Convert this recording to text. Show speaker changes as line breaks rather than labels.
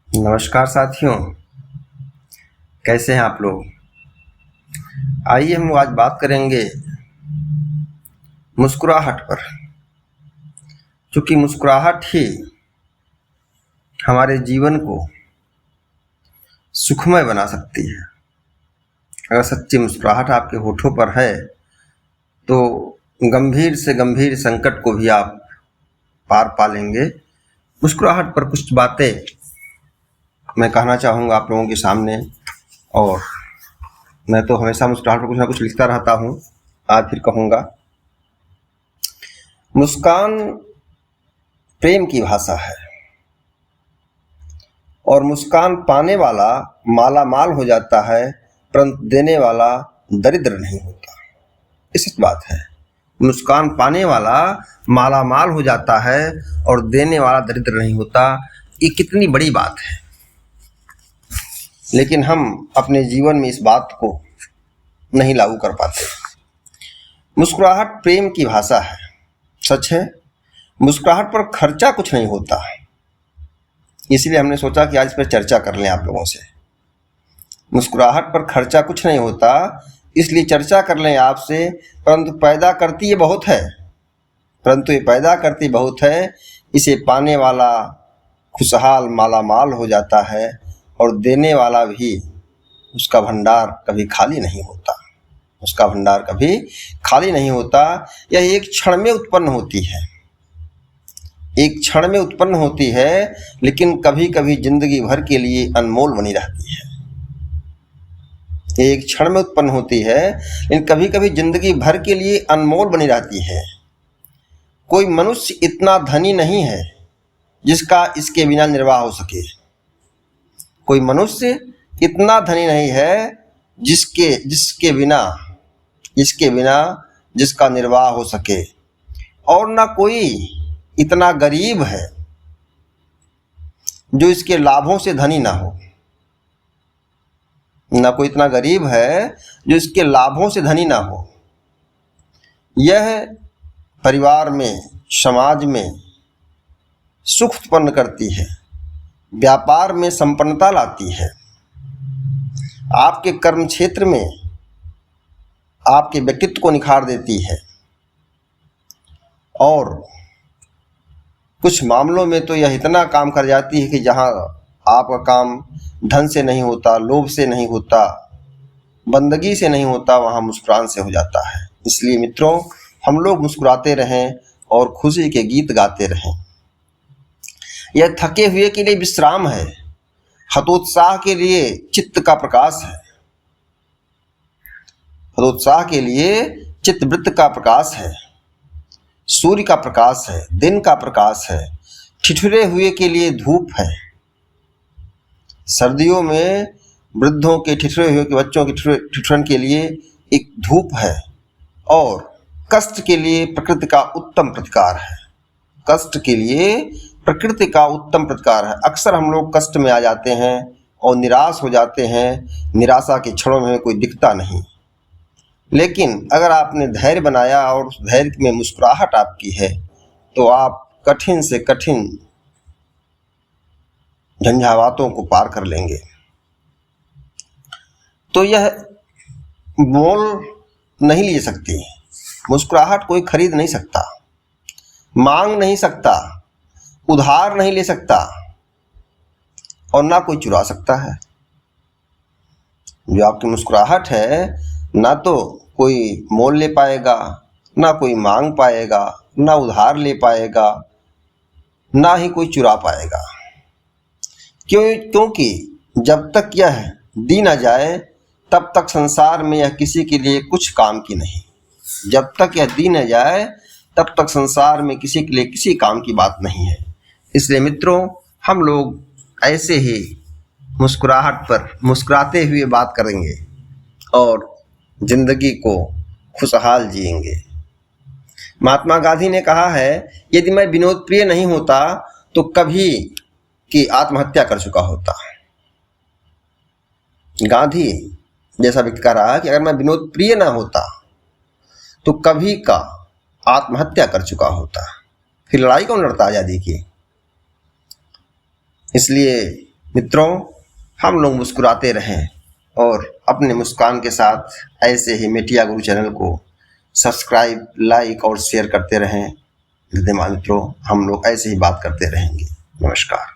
नमस्कार साथियों, कैसे हैं आप लोग। आइए हम लोग आज बात करेंगे मुस्कुराहट पर। क्योंकि मुस्कुराहट ही हमारे जीवन को सुखमय बना सकती है। अगर सच्ची मुस्कुराहट आपके होठों पर है तो गंभीर से गंभीर संकट को भी आप पार पा लेंगे। मुस्कुराहट पर कुछ बातें मैं कहना चाहूँगा आप लोगों के सामने। और मैं तो हमेशा मुस्कुराहट पर कुछ ना कुछ लिखता रहता हूँ, आज फिर कहूँगा। मुस्कान प्रेम की भाषा है और मुस्कान पाने वाला माला माल हो जाता है, परंतु देने वाला दरिद्र नहीं होता। ये सच बात है। मुस्कान पाने वाला माला माल हो जाता है और देने वाला दरिद्र नहीं होता। ये कितनी बड़ी बात है, लेकिन हम अपने जीवन में इस बात को नहीं लागू कर पाते। मुस्कुराहट प्रेम की भाषा है, सच है। मुस्कुराहट पर खर्चा कुछ नहीं होता, इसलिए हमने सोचा कि आज इस पर चर्चा कर लें आप लोगों से। मुस्कुराहट पर खर्चा कुछ नहीं होता, इसलिए चर्चा कर लें आपसे। परंतु पैदा करती ये बहुत है, इसे पाने वाला खुशहाल माला माल हो जाता है और देने वाला भी उसका भंडार कभी खाली नहीं होता। यह एक क्षण में उत्पन्न होती है, लेकिन कभी कभी जिंदगी भर के लिए अनमोल बनी रहती है। एक क्षण में उत्पन्न होती है, लेकिन कभी कभी जिंदगी भर के लिए अनमोल बनी रहती है। कोई मनुष्य इतना धनी नहीं है जिसका इसके बिना निर्वाह हो सके। कोई मनुष्य इतना धनी नहीं है जिसके बिना जिसका निर्वाह हो सके। और ना कोई इतना गरीब है जो इसके लाभों से धनी ना हो। ना कोई इतना गरीब है जो इसके लाभों से धनी ना हो। यह परिवार में, समाज में सुख उत्पन्न करती है, व्यापार में संपन्नता लाती है, आपके कर्म क्षेत्र में आपके व्यक्तित्व को निखार देती है। और कुछ मामलों में तो यह इतना काम कर जाती है कि जहां आपका काम धन से नहीं होता, लोभ से नहीं होता, बंदगी से नहीं होता, वहां मुस्कुराहट से हो जाता है। इसलिए मित्रों, हम लोग मुस्कुराते रहें और खुशी के गीत गाते रहें। यह थके हुए के लिए विश्राम है, हतोत्साह के लिए चित्त का प्रकाश है, हतोत्साह के लिए चित्तवृत्त का प्रकाश है, सूर्य का प्रकाश है, दिन का प्रकाश है। ठिठुरे हुए के लिए धूप है। सर्दियों में वृद्धों के ठिठुरे हुए के बच्चों के ठिठुरन के लिए एक धूप है। और कष्ट के लिए प्रकृति का उत्तम प्रतिकार है। अक्सर हम लोग कष्ट में आ जाते हैं और निराश हो जाते हैं। निराशा के क्षणों में कोई दिखता नहीं, लेकिन अगर आपने धैर्य बनाया और उस धैर्य में मुस्कुराहट आपकी है तो आप कठिन से कठिन झंझावातों को पार कर लेंगे। तो यह मोल नहीं ले सकती, मुस्कुराहट कोई खरीद नहीं सकता, मांग नहीं सकता, उधार नहीं ले सकता और ना कोई चुरा सकता है। जो आपकी मुस्कुराहट है, ना तो कोई मोल ले पाएगा, ना कोई मांग पाएगा, ना उधार ले पाएगा, ना ही कोई चुरा पाएगा। क्योंकि जब तक यह दी ना जाए तब तक संसार में यह किसी के लिए कुछ काम की नहीं। जब तक यह दी न जाए तब तक संसार में किसी के लिए किसी काम की बात नहीं है। इसलिए मित्रों, हम लोग ऐसे ही मुस्कुराहट पर मुस्कुराते हुए बात करेंगे और जिंदगी को खुशहाल जिएंगे। महात्मा गांधी ने कहा है, यदि मैं विनोद प्रिय नहीं होता तो कभी की आत्महत्या कर चुका होता। गांधी जैसा व्यक्ति कह रहा है कि अगर मैं विनोद प्रिय ना होता तो कभी का आत्महत्या कर चुका होता। फिर लड़ाई कौन लड़ता आजादी की। इसलिए मित्रों, हम लोग मुस्कुराते रहें और अपने मुस्कान के साथ ऐसे ही मिटिया गुरु चैनल को सब्सक्राइब, लाइक और शेयर करते रहें। धन्यवाद मित्रों, हम लोग ऐसे ही बात करते रहेंगे। नमस्कार।